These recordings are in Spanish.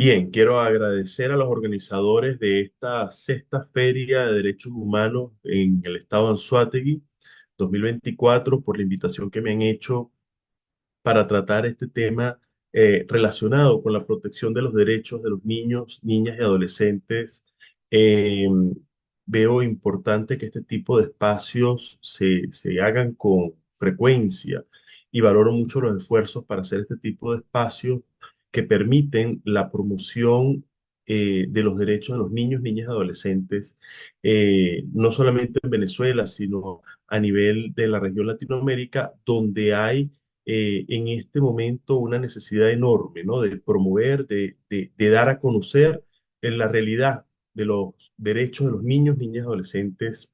Bien, quiero agradecer a los organizadores de esta sexta Feria de Derechos Humanos en el estado de Anzoátegui 2024 por la invitación que me han hecho para tratar este tema relacionado con la protección de los derechos de los niños, niñas y adolescentes. Eh, Veo importante que este tipo de espacios se hagan con frecuencia y valoro mucho los esfuerzos para hacer este tipo de espacios que permiten la promoción de los derechos de los niños, niñas y adolescentes, no solamente en Venezuela, sino a nivel de la región Latinoamérica, donde hay en este momento una necesidad enorme, ¿no? De promover, de dar a conocer la realidad de los derechos de los niños, niñas y adolescentes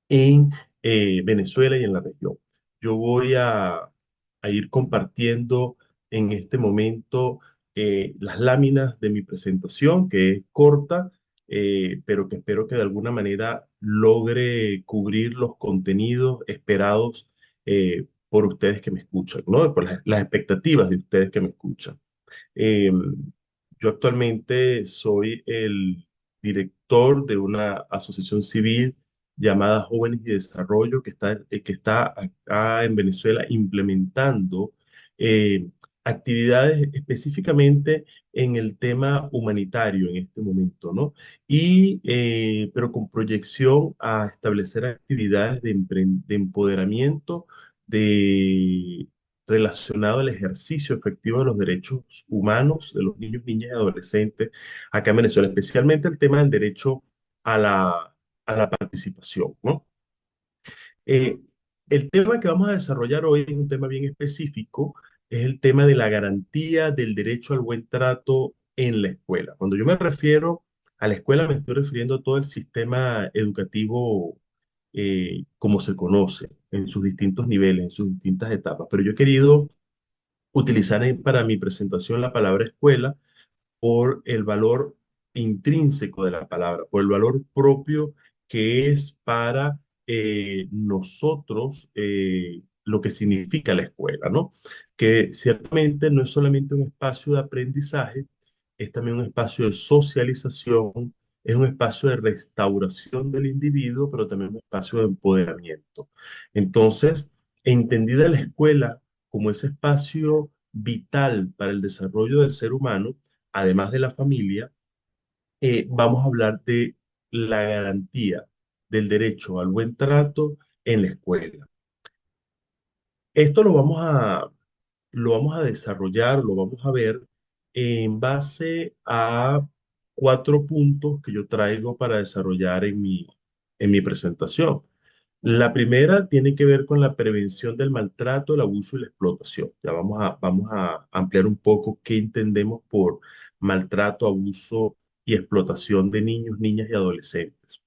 en Venezuela y en la región. Yo voy a ir compartiendo en este momento las láminas de mi presentación, que es corta, pero que espero que de alguna manera logre cubrir los contenidos esperados por ustedes que me escuchan, ¿no? Por las expectativas de ustedes que me escuchan. Eh, yo actualmente soy el director de una asociación civil llamada Jóvenes y Desarrollo que está acá en Venezuela implementando eh, actividades específicamente en el tema humanitario en este momento, ¿no? Pero con proyección a establecer actividades de empoderamiento, de relacionado al ejercicio efectivo de los derechos humanos de los niños, niñas y adolescentes acá en Venezuela, especialmente el tema del derecho a a la participación, ¿no? Eh, el tema que vamos a desarrollar hoy es un tema bien específico, es el tema de la garantía del derecho al buen trato en la escuela. Cuando yo me refiero a la escuela, me estoy refiriendo a todo el sistema educativo como se conoce, en sus distintos niveles, en sus distintas etapas. Pero yo he querido utilizar para mi presentación la palabra escuela por el valor intrínseco de la palabra, por el valor propio que es para nosotros lo que significa la escuela, ¿no? Que ciertamente no es solamente un espacio de aprendizaje, es también un espacio de socialización, es un espacio de restauración del individuo, pero también un espacio de empoderamiento. Entonces, entendida la escuela como ese espacio vital para el desarrollo del ser humano, además de la familia, vamos a hablar de la garantía del derecho al buen trato en la escuela. Esto lo vamos a desarrollar, lo vamos a ver en base a cuatro puntos que yo traigo para desarrollar en en mi presentación. La primera tiene que ver con la prevención del maltrato, el abuso y la explotación. Ya vamos a ampliar un poco qué entendemos por maltrato, abuso y explotación de niños, niñas y adolescentes.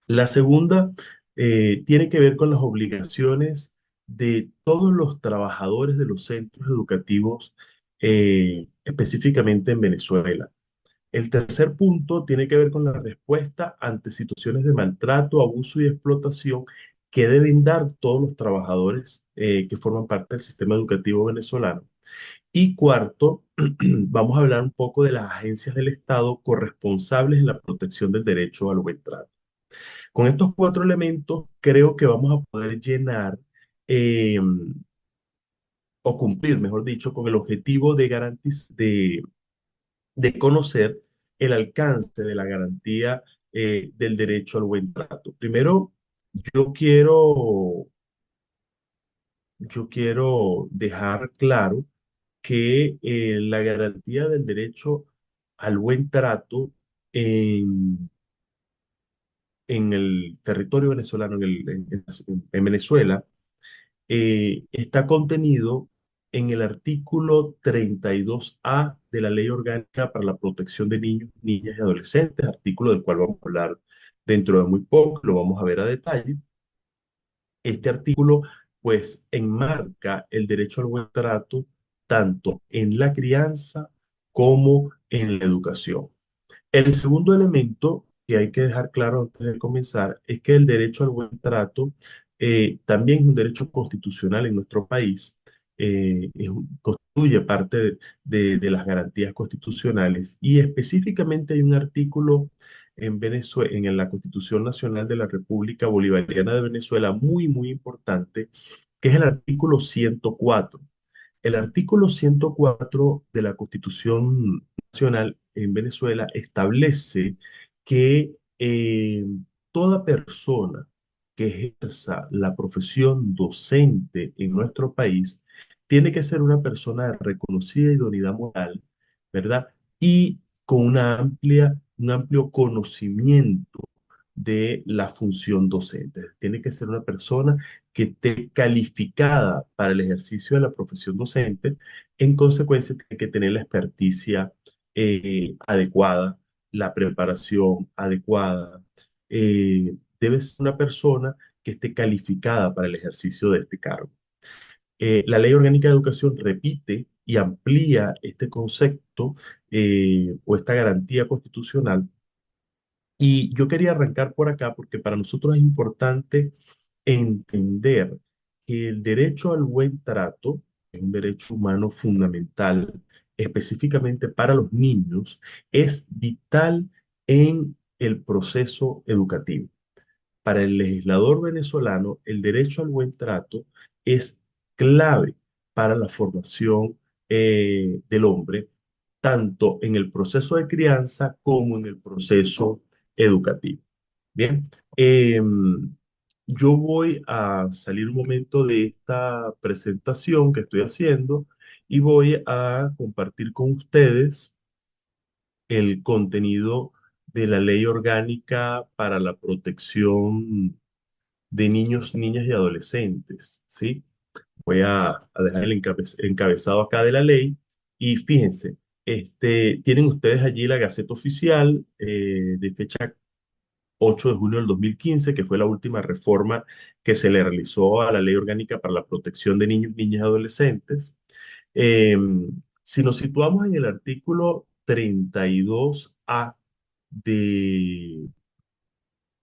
La segunda tiene que ver con las obligaciones de todos los trabajadores de los centros educativos, específicamente en Venezuela. El tercer punto tiene que ver con la respuesta ante situaciones de maltrato, abuso y explotación que deben dar todos los trabajadores que forman parte del sistema educativo venezolano. Y cuarto, vamos a hablar un poco de las agencias del Estado corresponsables en la protección del derecho al buen trato. Con estos cuatro elementos, creo que vamos a poder llenar eh, o cumplir, mejor dicho, con el objetivo de de conocer el alcance de la garantía del derecho al buen trato. Primero, yo quiero, yo quiero dejar claro que la garantía del derecho al buen trato en, en el territorio venezolano, en Venezuela, está contenido en el artículo 32A de la Ley Orgánica para la Protección de Niños, Niñas y Adolescentes, artículo del cual vamos a hablar dentro de muy poco, lo vamos a ver a detalle. Este artículo, pues, enmarca el derecho al buen trato tanto en la crianza como en la educación. El segundo elemento que hay que dejar claro antes de comenzar es que el derecho al buen trato también es un derecho constitucional en nuestro país constituye parte de las garantías constitucionales y específicamente hay un artículo en Venezuela, en la Constitución Nacional de la República Bolivariana de Venezuela muy, muy importante, que es el artículo 104. El artículo 104 de la Constitución Nacional en Venezuela establece que toda persona que ejerza la profesión docente en nuestro país tiene que ser una persona de reconocida idoneidad moral, ¿verdad? Y con un amplio conocimiento de la función docente. Tiene que ser una persona que esté calificada para el ejercicio de la profesión docente. En consecuencia, tiene que tener la experticia adecuada, la preparación adecuada. Debe ser una persona que esté calificada para el ejercicio de este cargo. La Ley Orgánica de Educación repite y amplía este concepto o esta garantía constitucional y yo quería arrancar por acá porque para nosotros es importante entender que el derecho al buen trato es un derecho humano fundamental, específicamente para los niños, es vital en el proceso educativo. Para el legislador venezolano, el derecho al buen trato es clave para la formación del hombre, tanto en el proceso de crianza como en el proceso educativo. Bien, yo voy a salir un momento de esta presentación que estoy haciendo y voy a compartir con ustedes el contenido de la Ley Orgánica para la Protección de Niños, Niñas y Adolescentes, ¿sí? Voy a dejar el encabezado acá de la ley y fíjense, tienen ustedes allí la Gaceta Oficial de fecha 8 de junio del 2015, que fue la última reforma que se le realizó a la Ley Orgánica para la Protección de Niños, Niñas y Adolescentes. Eh, si nos situamos en el artículo 32A de,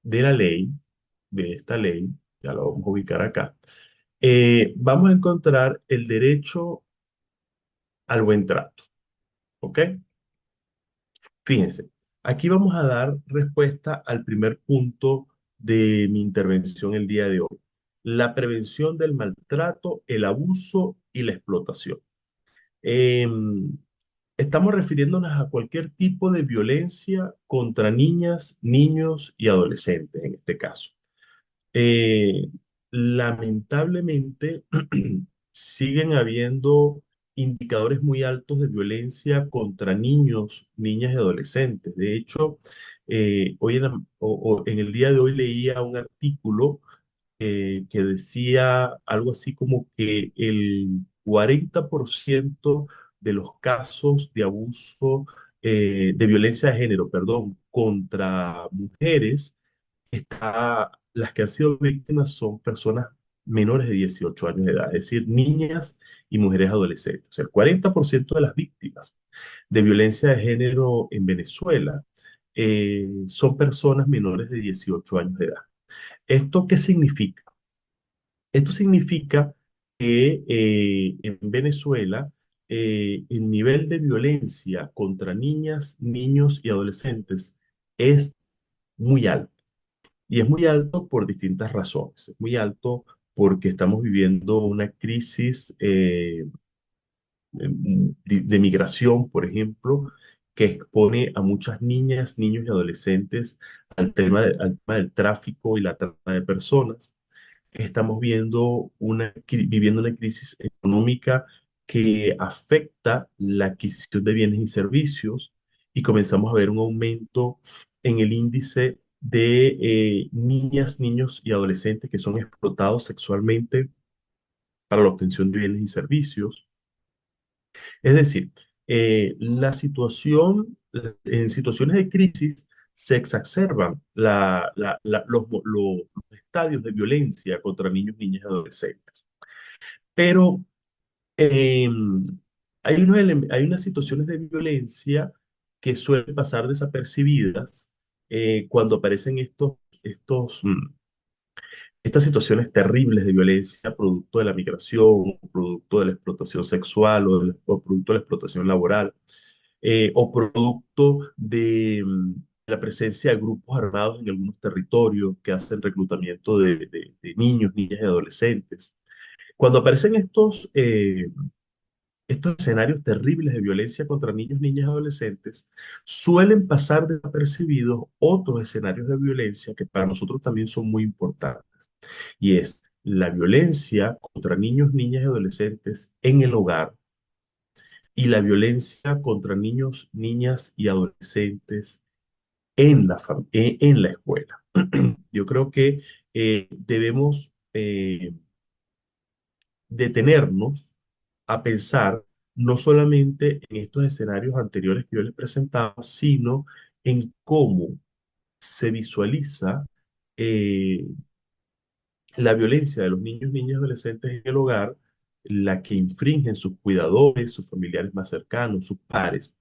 de la ley, de esta ley, ya lo vamos a ubicar acá, vamos a encontrar el derecho al buen trato, ¿ok? Fíjense, aquí vamos a dar respuesta al primer punto de mi intervención el día de hoy, la prevención del maltrato, el abuso y la explotación. Em, Estamos refiriéndonos a cualquier tipo de violencia contra niñas, niños y adolescentes en este caso. Eh, Lamentablemente, siguen habiendo indicadores muy altos de violencia contra niños, niñas y adolescentes. De hecho, hoy en el día de hoy leía un artículo que decía algo así como que el 40% de los casos de abuso, de violencia de género, perdón, contra mujeres las que han sido víctimas son personas menores de 18 años de edad, es decir, niñas y mujeres adolescentes. O sea, el 40% de las víctimas de violencia de género en Venezuela son personas menores de 18 años de edad. ¿Esto qué significa? Esto significa que en Venezuela el nivel de violencia contra niñas, niños y adolescentes es muy alto. Y es muy alto por distintas razones. Es muy alto porque estamos viviendo una crisis de migración, por ejemplo, que expone a muchas niñas, niños y adolescentes al tema del tráfico y la trata de personas. Estamos viviendo una crisis económica que afecta la adquisición de bienes y servicios y comenzamos a ver un aumento en el índice de niñas, niños y adolescentes que son explotados sexualmente para la obtención de bienes y servicios. Es decir, en situaciones de crisis se exacerban los estadios de violencia contra niños, niñas y adolescentes. Pero eh, hay unas situaciones de violencia que suelen pasar desapercibidas cuando aparecen estos Estas situaciones terribles de violencia producto de la migración, producto de la explotación sexual o producto de la explotación laboral, o producto de la presencia de grupos armados en algunos territorios que hacen reclutamiento de niños, niñas y adolescentes. Cuando aparecen estos escenarios terribles de violencia contra niños, niñas y adolescentes, suelen pasar desapercibidos otros escenarios de violencia que para nosotros también son muy importantes. Y es la violencia contra niños, niñas y adolescentes en el hogar y la violencia contra niños, niñas y adolescentes en la escuela. Yo creo que debemos detenernos a pensar no solamente en estos escenarios anteriores que yo les presentaba, sino en cómo se visualiza eh, la violencia de los niños, niñas y adolescentes en el hogar, la que infringen sus cuidadores, sus familiares más cercanos, sus pares,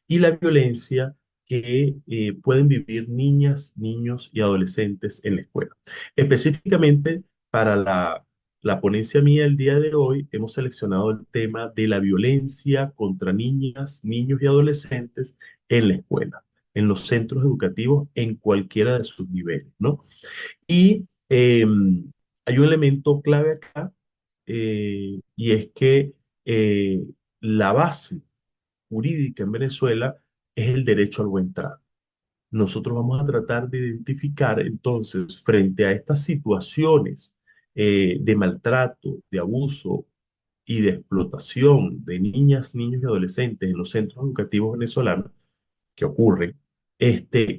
y la violencia que pueden vivir niñas, niños y adolescentes en la escuela. Específicamente para la ponencia mía el día de hoy, hemos seleccionado el tema de la violencia contra niñas, niños y adolescentes en la escuela, en los centros educativos, en cualquiera de sus niveles, ¿no? Y hay un elemento clave acá, y es que la base jurídica en Venezuela es el derecho al buen trato. Nosotros vamos a tratar de identificar entonces frente a estas situaciones de maltrato, de abuso y de explotación de niñas, niños y adolescentes en los centros educativos venezolanos que ocurren,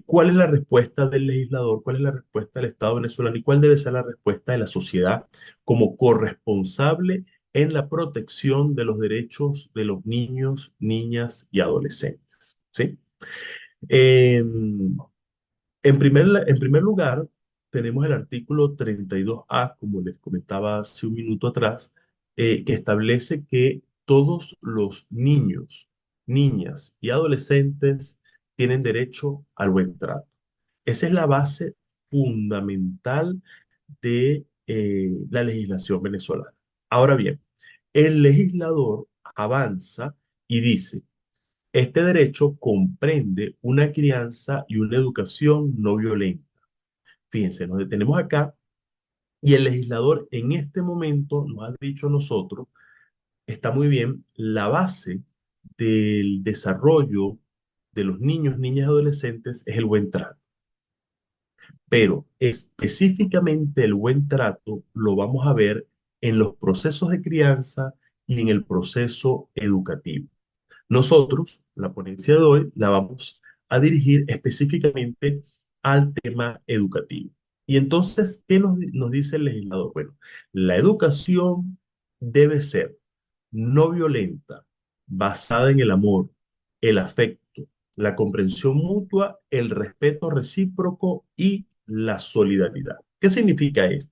¿cuál es la respuesta del legislador? ¿Cuál es la respuesta del Estado venezolano? ¿Y cuál debe ser la respuesta de la sociedad como corresponsable en la protección de los derechos de los niños, niñas y adolescentes? ¿Sí? Eh, en primer lugar, tenemos el artículo 32A, como les comentaba hace un minuto atrás, que establece que todos los niños, niñas y adolescentes tienen derecho al buen trato. Esa es la base fundamental de la legislación venezolana. Ahora bien, el legislador avanza y dice, este derecho comprende una crianza y una educación no violenta. Fíjense, nos detenemos acá y el legislador en este momento nos ha dicho a nosotros, está muy bien, la base del desarrollo de los niños, niñas y adolescentes es el buen trato. Pero específicamente el buen trato lo vamos a ver en los procesos de crianza y en el proceso educativo. Nosotros, la ponencia de hoy, la vamos a dirigir específicamente al tema educativo. Y entonces, ¿qué nos dice el legislador? Bueno, la educación debe ser no violenta, basada en el amor, el afecto, la comprensión mutua, el respeto recíproco y la solidaridad. ¿Qué significa esto?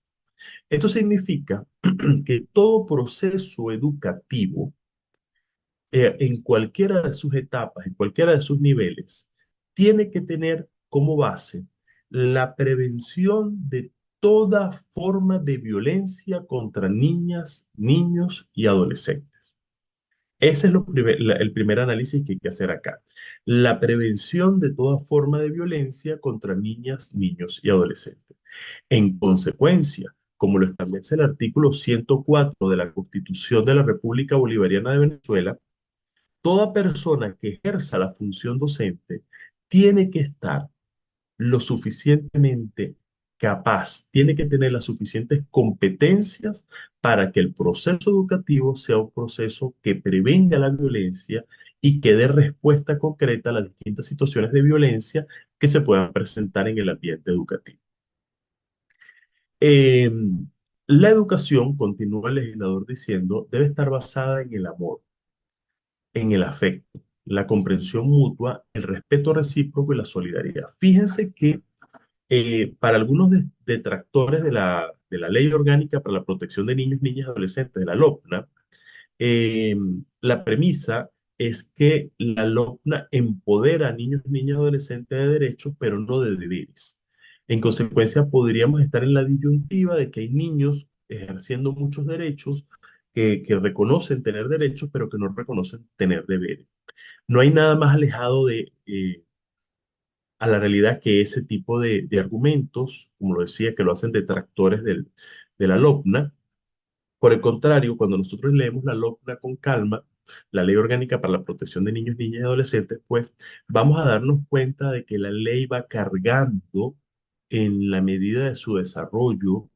Esto significa que todo proceso educativo en cualquiera de sus etapas, en cualquiera de sus niveles, tiene que tener como base la prevención de toda forma de violencia contra niñas, niños y adolescentes. Ese es el primer análisis que hay que hacer acá. La prevención de toda forma de violencia contra niñas, niños y adolescentes. En consecuencia, como lo establece el artículo 104 de la Constitución de la República Bolivariana de Venezuela, toda persona que ejerza la función docente tiene que estar lo suficientemente capaz, tiene que tener las suficientes competencias para que el proceso educativo sea un proceso que prevenga la violencia y que dé respuesta concreta a las distintas situaciones de violencia que se puedan presentar en el ambiente educativo. Eh, la educación, continúa el legislador diciendo, debe estar basada en el amor, en el afecto, la comprensión mutua, el respeto recíproco y la solidaridad. Fíjense que para algunos detractores de la Ley Orgánica para la Protección de Niños, Niñas y Adolescentes, de la LOPNA, eh, la premisa es que la LOPNA empodera a niños, niñas y adolescentes de derechos, pero no de deberes. En consecuencia, podríamos estar en la disyuntiva de que hay niños ejerciendo muchos derechos que reconocen tener derechos, pero que no reconocen tener deberes. No hay nada más alejado a la realidad que ese tipo de argumentos, como lo decía, que lo hacen detractores de la LOPNA. Por el contrario, cuando nosotros leemos la LOPNA con calma, la Ley Orgánica para la Protección de Niños, Niñas y Adolescentes, pues vamos a darnos cuenta de que la ley va cargando en la medida de su desarrollo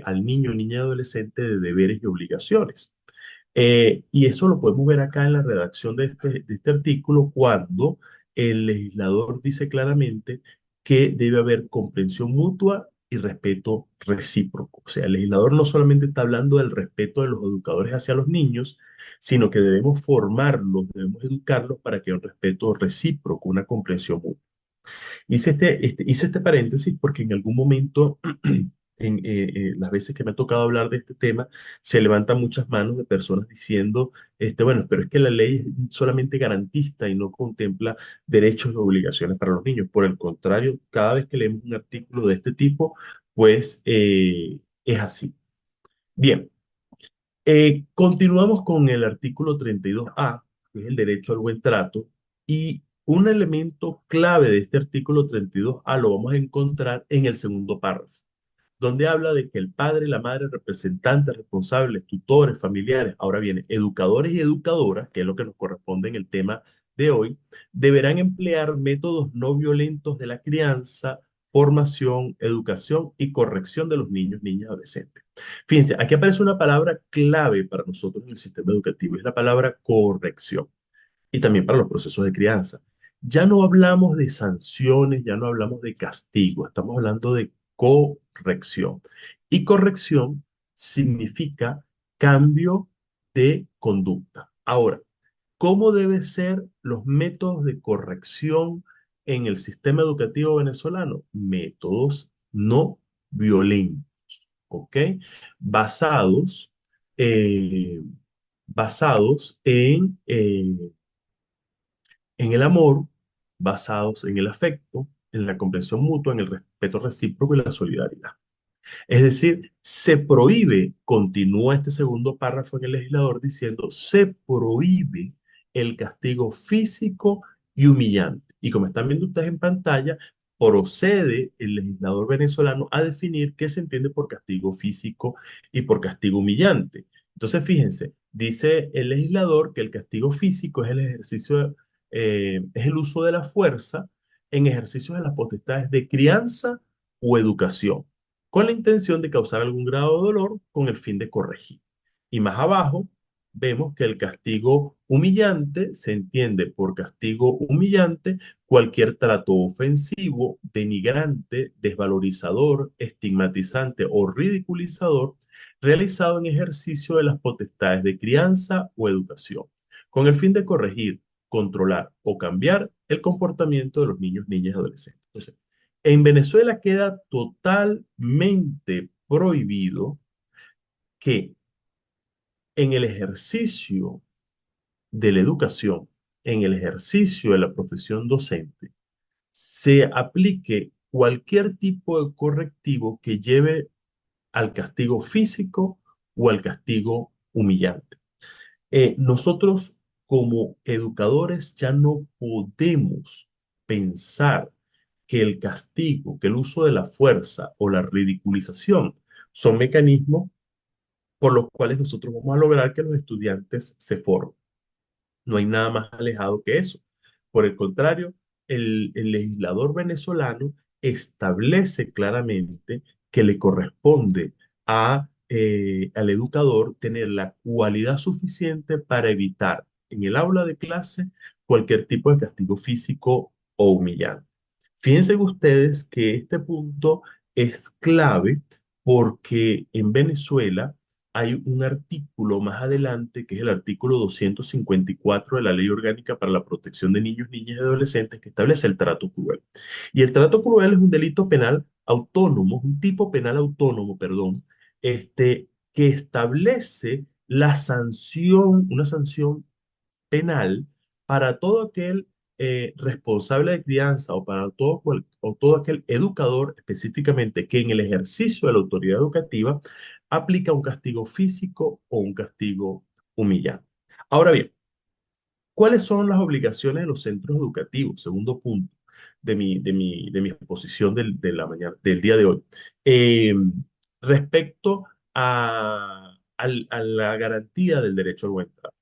al niño, niña y adolescente de deberes y obligaciones. Y eso lo podemos ver acá en la redacción de este artículo cuando el legislador dice claramente que debe haber comprensión mutua y respeto recíproco. O sea, el legislador no solamente está hablando del respeto de los educadores hacia los niños, sino que debemos formarlos, debemos educarlos para que haya un respeto recíproco, una comprensión mutua. Hice este paréntesis porque en algún momento, las veces que me ha tocado hablar de este tema, se levantan muchas manos de personas diciendo, bueno, pero es que la ley es solamente garantista y no contempla derechos y obligaciones para los niños. Por el contrario, cada vez que leemos un artículo de este tipo, pues es así. Bien, continuamos con el artículo 32A, que es el derecho al buen trato, y un elemento clave de este artículo 32A lo vamos a encontrar en el segundo párrafo, donde habla de que el padre, la madre, representantes, responsables, tutores, familiares, ahora viene, educadores y educadoras, que es lo que nos corresponde en el tema de hoy, deberán emplear métodos no violentos de la crianza, formación, educación y corrección de los niños, niñas y adolescentes. Fíjense, aquí aparece una palabra clave para nosotros en el sistema educativo, es la palabra corrección y también para los procesos de crianza. Ya no hablamos de sanciones, ya no hablamos de castigo, estamos hablando de corrección. Y corrección significa cambio de conducta. Ahora, ¿cómo deben ser los métodos de corrección en el sistema educativo venezolano? Métodos no violentos, ¿ok? Basados, eh, basados en el amor, basados en el afecto, en la comprensión mutua, en el respeto recíproco y la solidaridad. Es decir, se prohíbe, continúa este segundo párrafo en el legislador diciendo, se prohíbe el castigo físico y humillante. Y como están viendo ustedes en pantalla, procede el legislador venezolano a definir qué se entiende por castigo físico y por castigo humillante. Entonces, fíjense, dice el legislador que el castigo físico es el ejercicio, es el uso de la fuerza en ejercicios de las potestades de crianza o educación con la intención de causar algún grado de dolor con el fin de corregir. Y más abajo vemos que el castigo humillante se entiende por castigo humillante cualquier trato ofensivo, denigrante, desvalorizador, estigmatizante o ridiculizador realizado en ejercicio de las potestades de crianza o educación, con el fin de corregir, controlar o cambiar el comportamiento de los niños, niñas y adolescentes. Entonces, en Venezuela queda totalmente prohibido que en el ejercicio de la educación, en el ejercicio de la profesión docente, se aplique cualquier tipo de correctivo que lleve al castigo físico o al castigo humillante. Nosotros como educadores ya no podemos pensar que el castigo, que el uso de la fuerza o la ridiculización son mecanismos por los cuales nosotros vamos a lograr que los estudiantes se formen. No hay nada más alejado que eso. Por el contrario, el legislador venezolano establece claramente que le corresponde al educador tener la cualidad suficiente para evitar en el aula de clase cualquier tipo de castigo físico o humillante. Fíjense ustedes que este punto es clave porque en Venezuela hay un artículo más adelante, que es el artículo 254 de la Ley Orgánica para la Protección de Niños, Niñas y Adolescentes, que establece el trato cruel. Y el trato cruel es un delito penal autónomo, un tipo penal autónomo, perdón, que establece la sanción, una sanción penal para todo aquel responsable de crianza o para o todo aquel educador específicamente que en el ejercicio de la autoridad educativa aplica un castigo físico o un castigo humillante. Ahora bien, ¿cuáles son las obligaciones de los centros educativos? Segundo punto de mi exposición de la mañana, del día de hoy. Eh, Respecto a la garantía del derecho al buen trato.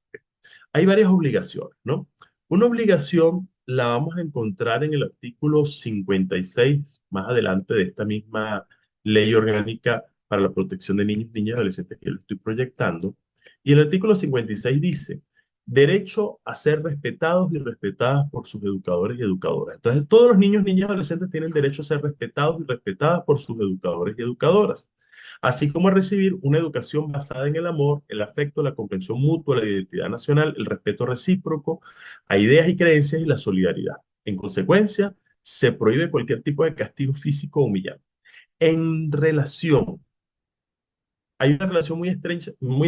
Hay varias obligaciones, ¿no? Una obligación la vamos a encontrar en el artículo 56 más adelante de esta misma ley orgánica para la protección de niños, niñas y adolescentes que yo estoy proyectando. Y el artículo 56 dice, derecho a ser respetados y respetadas por sus educadores y educadoras. Entonces, todos los niños, niñas y adolescentes tienen derecho a ser respetados y respetadas por sus educadores y educadoras, así como a recibir una educación basada en el amor, el afecto, la comprensión mutua, la identidad nacional, el respeto recíproco a ideas y creencias y la solidaridad. En consecuencia, se prohíbe cualquier tipo de castigo físico o humillante. En relación, hay una relación muy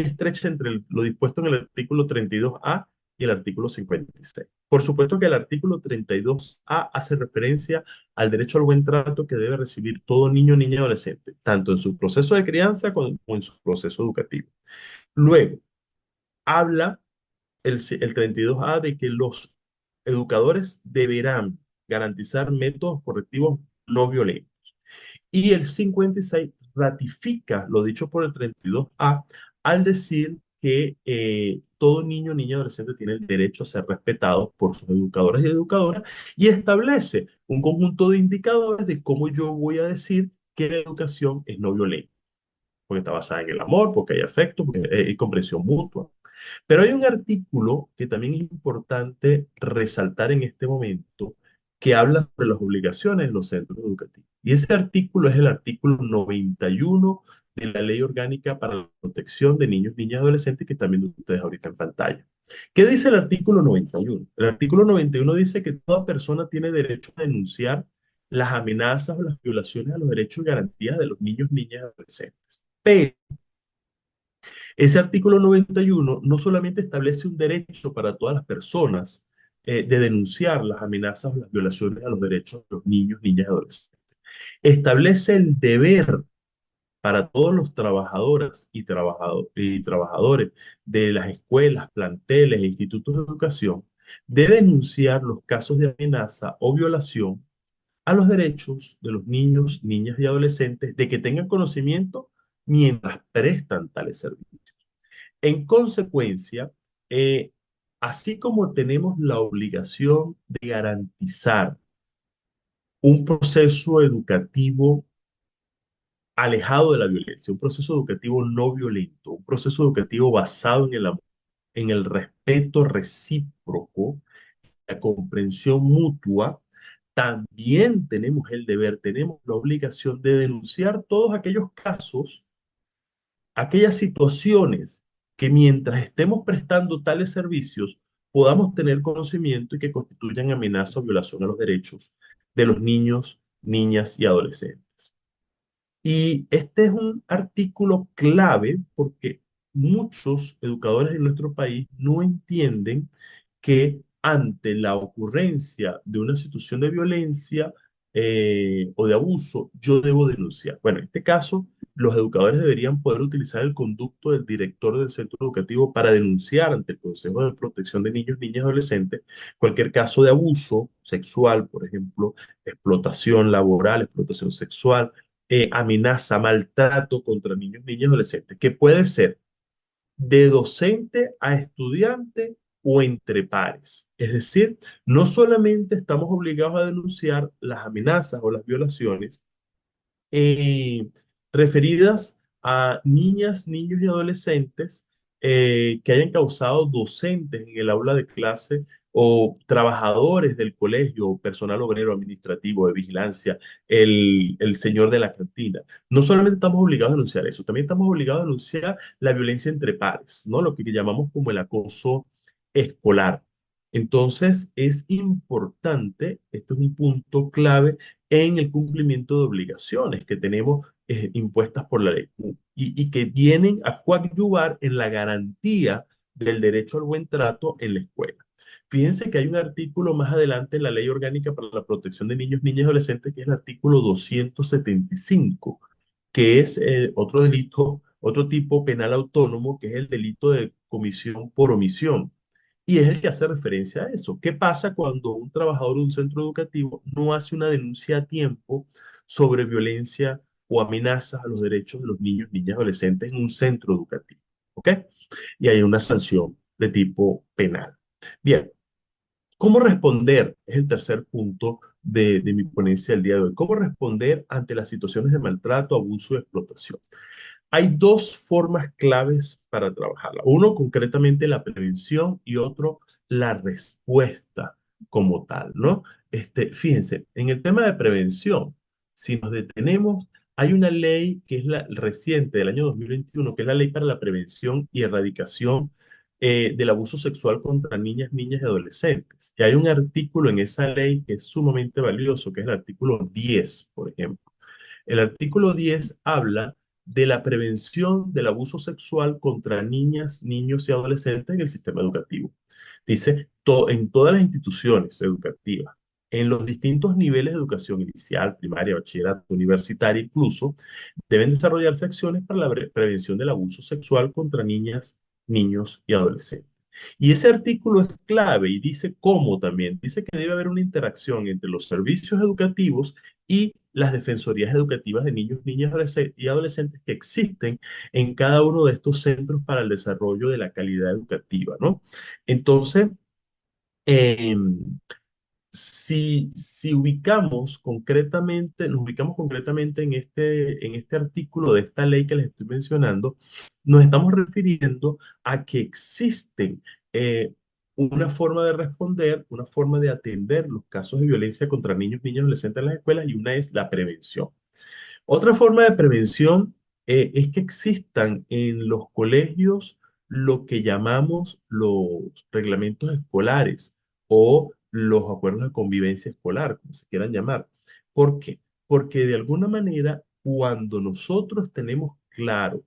estrecha entre lo dispuesto en el artículo 32A y el artículo 56. Por supuesto que el artículo 32A hace referencia al derecho al buen trato que debe recibir todo niño, niña y adolescente, tanto en su proceso de crianza como en su proceso educativo. Luego, habla el 32A de que los educadores deberán garantizar métodos correctivos no violentos. Y el 56 ratifica lo dicho por el 32A al decir que todo niño, niña y adolescente tiene el derecho a ser respetado por sus educadores y educadoras y establece un conjunto de indicadores de cómo yo voy a decir que la educación es no violenta, porque está basada en el amor, porque hay afecto, porque hay comprensión mutua. Pero hay un artículo que también es importante resaltar en este momento que habla sobre las obligaciones de los centros educativos. Y ese artículo es el artículo 91 de la Ley Orgánica para la Protección de Niños, Niñas y Adolescentes que están viendo ustedes ahorita en pantalla. ¿Qué dice el artículo 91? El artículo 91 dice que toda persona tiene derecho a denunciar las amenazas o las violaciones a los derechos y garantías de los niños, niñas y adolescentes. Pero ese artículo 91 no solamente establece un derecho para todas las personas de denunciar las amenazas o las violaciones a los derechos de los niños, niñas y adolescentes. Establece el deber para todos los trabajadoras y trabajadores de las escuelas, planteles e institutos de educación de denunciar los casos de amenaza o violación a los derechos de los niños, niñas y adolescentes de que tengan conocimiento mientras prestan tales servicios. En consecuencia, eh, así como tenemos la obligación de garantizar un proceso educativo alejado de la violencia, un proceso educativo no violento, un proceso educativo basado en el amor, en el respeto recíproco, la comprensión mutua, también tenemos el deber, tenemos la obligación de denunciar todos aquellos casos, aquellas situaciones que mientras estemos prestando tales servicios podamos tener conocimiento y que constituyan amenaza o violación a los derechos de los niños, niñas y adolescentes. Y este es un artículo clave porque muchos educadores en nuestro país no entienden que ante la ocurrencia de una situación de violencia o de abuso, yo debo denunciar. Bueno, en este caso, los educadores deberían poder utilizar el conducto del director del centro educativo para denunciar ante el Consejo de Protección de Niños, Niñas y Adolescentes cualquier caso de abuso sexual, por ejemplo, explotación laboral, explotación sexual, amenaza, maltrato contra niños, niñas y adolescentes, que puede ser de docente a estudiante o entre pares. Es decir, no solamente estamos obligados a denunciar las amenazas o las violaciones, eh, referidas a niñas, niños y adolescentes que hayan causado docentes en el aula de clase o trabajadores del colegio, personal obrero, administrativo, de vigilancia, el señor de la cantina. No solamente estamos obligados a denunciar eso, también estamos obligados a denunciar la violencia entre pares, ¿no? Lo que llamamos como el acoso escolar. Entonces, es importante, este es un punto clave en el cumplimiento de obligaciones que tenemos impuestas por la ley y que vienen a coadyuvar en la garantía del derecho al buen trato en la escuela. Fíjense que hay un artículo más adelante en la Ley Orgánica para la Protección de Niños, Niñas y Adolescentes, que es el artículo 275, que es otro delito, otro tipo penal autónomo, que es el delito de comisión por omisión. Y es el que hace referencia a eso. ¿Qué pasa cuando un trabajador de un centro educativo no hace una denuncia a tiempo sobre violencia o amenazas a los derechos de los niños, niñas y adolescentes en un centro educativo? ¿Ok? Y hay una sanción de tipo penal. Bien, ¿cómo responder? Es el tercer punto de mi ponencia del día de hoy. ¿Cómo responder ante las situaciones de maltrato, abuso y explotación? Hay dos formas claves para trabajarla. Uno, concretamente, la prevención y otro, la respuesta como tal, ¿no? Fíjense, en el tema de prevención, si nos detenemos, hay una ley que es la reciente del año 2021, que es la Ley para la Prevención y Erradicación del Abuso Sexual contra Niñas, Niñas y Adolescentes. Y hay un artículo en esa ley que es sumamente valioso, que es el artículo 10, por ejemplo. El artículo 10 habla de la prevención del abuso sexual contra niñas, niños y adolescentes en el sistema educativo. Dice, en todas las instituciones educativas, en los distintos niveles de educación inicial, primaria, bachillerato, universitaria incluso, deben desarrollarse acciones para la prevención del abuso sexual contra niñas, niños y adolescentes. Y ese artículo es clave y dice cómo también. Dice que debe haber una interacción entre los servicios educativos y las defensorías educativas de niños, niñas y adolescentes que existen en cada uno de estos centros para el desarrollo de la calidad educativa, ¿no? Entonces, em, si nos ubicamos concretamente en este artículo de esta ley que les estoy mencionando, nos estamos refiriendo a que existen una forma de responder, una forma de atender los casos de violencia contra niños, niñas y adolescentes en las escuelas, y una es la prevención. Otra forma de prevención es que existan en los colegios lo que llamamos los reglamentos escolares o los acuerdos de convivencia escolar, como se quieran llamar. ¿Por qué? Porque de alguna manera, cuando nosotros tenemos claro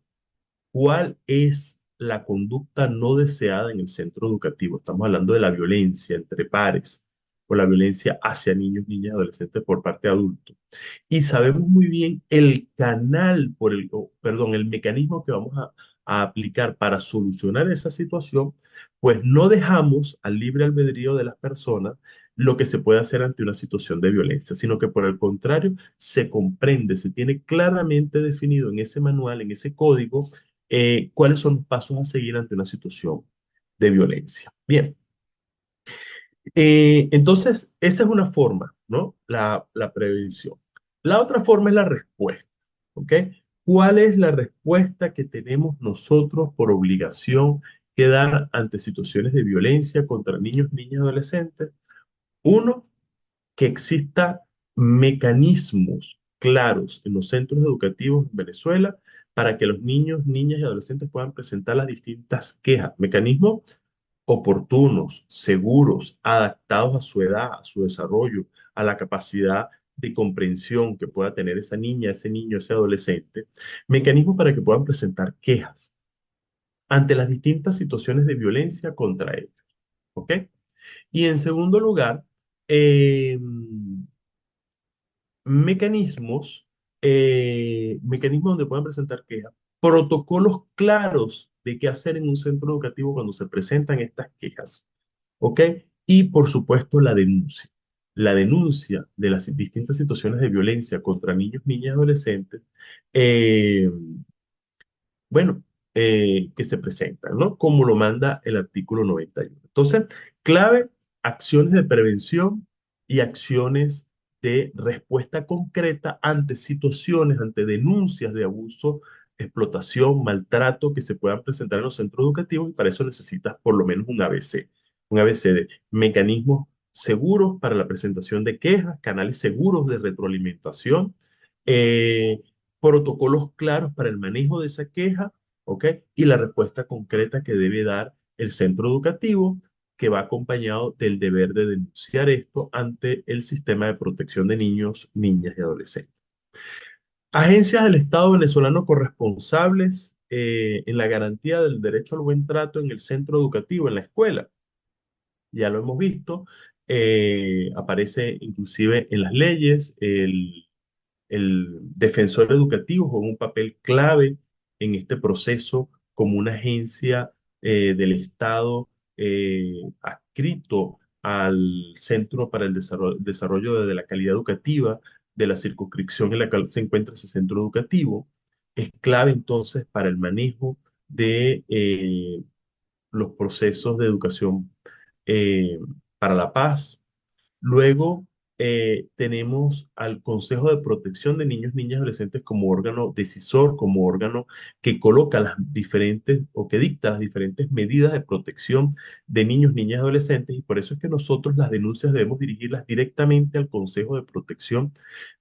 cuál es la conducta no deseada en el centro educativo, estamos hablando de la violencia entre pares o la violencia hacia niños, niñas y adolescentes por parte de adultos, y sabemos muy bien el canal perdón, el mecanismo que vamos a aplicar para solucionar esa situación, pues no dejamos al libre albedrío de las personas lo que se puede hacer ante una situación de violencia, sino que por el contrario se comprende, se tiene claramente definido en ese manual, en ese código, cuáles son los pasos a seguir ante una situación de violencia. Bien. Entonces, esa es una forma, ¿no? La prevención. La otra forma es la respuesta, ¿ok? ¿Cuál es la respuesta que tenemos nosotros por obligación que dar ante situaciones de violencia contra niños, niñas y adolescentes? Uno, que exista mecanismos claros en los centros educativos en Venezuela para que los niños, niñas y adolescentes puedan presentar las distintas quejas. Mecanismos oportunos, seguros, adaptados a su edad, a su desarrollo, a la capacidad de comprensión que pueda tener esa niña, ese niño, ese adolescente, mecanismos para que puedan presentar quejas ante las distintas situaciones de violencia contra ellos, ¿ok? Y en segundo lugar, eh, mecanismos, mecanismos donde puedan presentar quejas, protocolos claros de qué hacer en un centro educativo cuando se presentan estas quejas, ¿ok? Y por supuesto la denuncia. La denuncia de las distintas situaciones de violencia contra niños, niñas y adolescentes, eh, bueno, que se presentan, ¿no? Como lo manda el artículo 91. Entonces, clave, acciones de prevención y acciones de respuesta concreta ante situaciones, ante denuncias de abuso, explotación, maltrato que se puedan presentar en los centros educativos, y para eso necesitas por lo menos un ABC de mecanismos seguros para la presentación de quejas, canales seguros de retroalimentación, eh, protocolos claros para el manejo de esa queja, ¿ok? Y la respuesta concreta que debe dar el centro educativo, que va acompañado del deber de denunciar esto ante el sistema de protección de niños, niñas y adolescentes. Agencias del Estado venezolano corresponsables en la garantía del derecho al buen trato en el centro educativo, en la escuela. Ya lo hemos visto, aparece inclusive en las leyes, el defensor educativo juega un papel clave en este proceso como una agencia del Estado adscrito al Centro para el Desarrollo de la Calidad Educativa de la circunscripción en la que se encuentra ese centro educativo. Es clave entonces para el manejo de los procesos de educación eh, para la paz. Luego tenemos al Consejo de Protección de Niños, Niñas y Adolescentes como órgano decisor, como órgano que coloca las diferentes o que dicta las diferentes medidas de protección de niños, niñas y adolescentes. Y por eso es que nosotros las denuncias debemos dirigirlas directamente al Consejo de Protección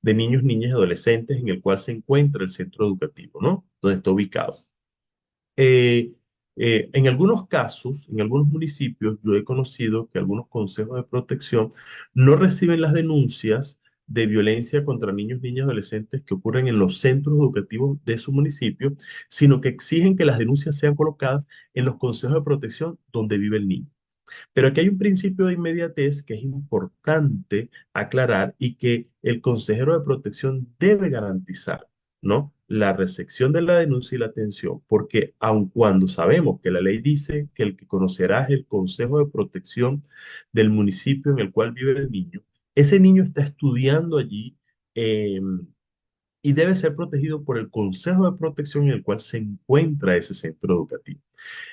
de Niños, Niñas y Adolescentes en el cual se encuentra el centro educativo, ¿no? Donde está ubicado. Eh, en algunos casos, en algunos municipios, yo he conocido que algunos consejos de protección no reciben las denuncias de violencia contra niños, niñas y adolescentes que ocurren en los centros educativos de su municipio, sino que exigen que las denuncias sean colocadas en los consejos de protección donde vive el niño. Pero aquí hay un principio de inmediatez que es importante aclarar y que el consejero de protección debe garantizar, ¿no? La recepción de la denuncia y la atención, porque aun cuando sabemos que la ley dice que el que conocerá es el consejo de protección del municipio en el cual vive el niño, ese niño está estudiando allí eh, y debe ser protegido por el consejo de protección en el cual se encuentra ese centro educativo.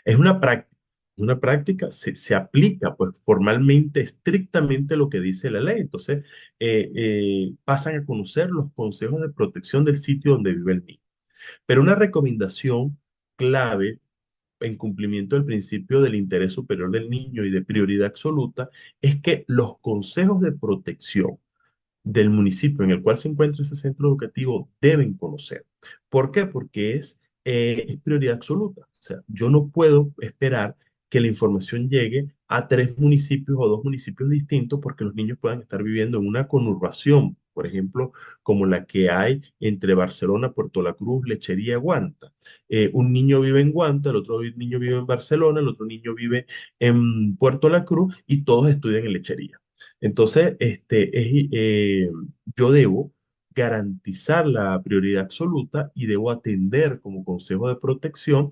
Es una práctica se aplica pues formalmente, estrictamente lo que dice la ley. Entonces, pasan a conocer los consejos de protección del sitio donde vive el niño. Pero una recomendación clave en cumplimiento del principio del interés superior del niño y de prioridad absoluta es que los consejos de protección del municipio en el cual se encuentra ese centro educativo deben conocer. ¿Por qué? Porque es prioridad absoluta. O sea, yo no puedo esperar que la información llegue a tres municipios o dos municipios distintos porque los niños puedan estar viviendo en una conurbación, por ejemplo, como la que hay entre Barcelona, Puerto La Cruz, Lechería y Guanta. Un niño vive en Guanta, el otro niño vive en Barcelona, el otro niño vive en Puerto La Cruz y todos estudian en Lechería. Entonces, yo debo garantizar la prioridad absoluta y debo atender como consejo de protección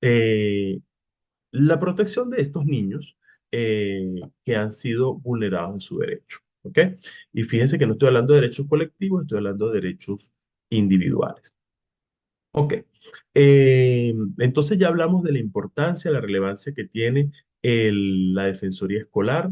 eh, la protección de estos niños que han sido vulnerados en su derecho. ¿Ok? Y fíjense que no estoy hablando de derechos colectivos, estoy hablando de derechos individuales. Ok. Entonces ya hablamos de la importancia, la relevancia que tiene la Defensoría Escolar,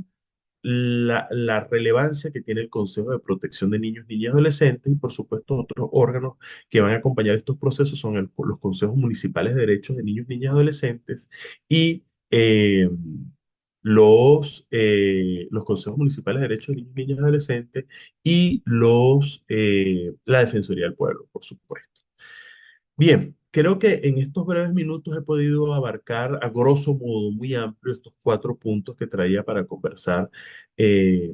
la relevancia que tiene el Consejo de Protección de Niños, Niñas y Adolescentes y por supuesto otros órganos que van a acompañar estos procesos son los consejos municipales de derechos de niños, niñas y adolescentes y los consejos municipales de derechos de niños, niñas y adolescentes y la Defensoría del Pueblo, por supuesto. Bien, creo que en estos breves minutos he podido abarcar a grosso modo, muy amplio, estos cuatro puntos que traía para conversar eh,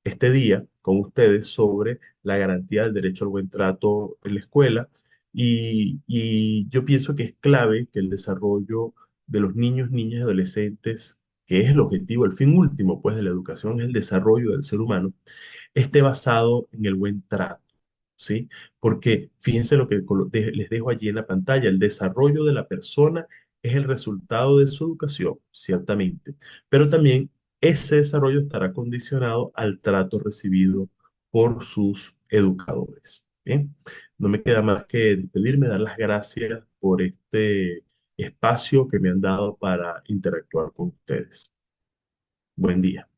este día con ustedes sobre la garantía del derecho al buen trato en la escuela. Y yo pienso que es clave que el desarrollo de los niños, niñas y adolescentes, que es el objetivo, el fin último, pues, de la educación, es el desarrollo del ser humano esté basado en el buen trato, ¿sí? Porque fíjense lo que les dejo allí en la pantalla, el desarrollo de la persona es el resultado de su educación, ciertamente, pero también ese desarrollo estará condicionado al trato recibido por sus educadores, ¿bien? No me queda más que despedirme, dar las gracias por este espacio que me han dado para interactuar con ustedes. Buen día.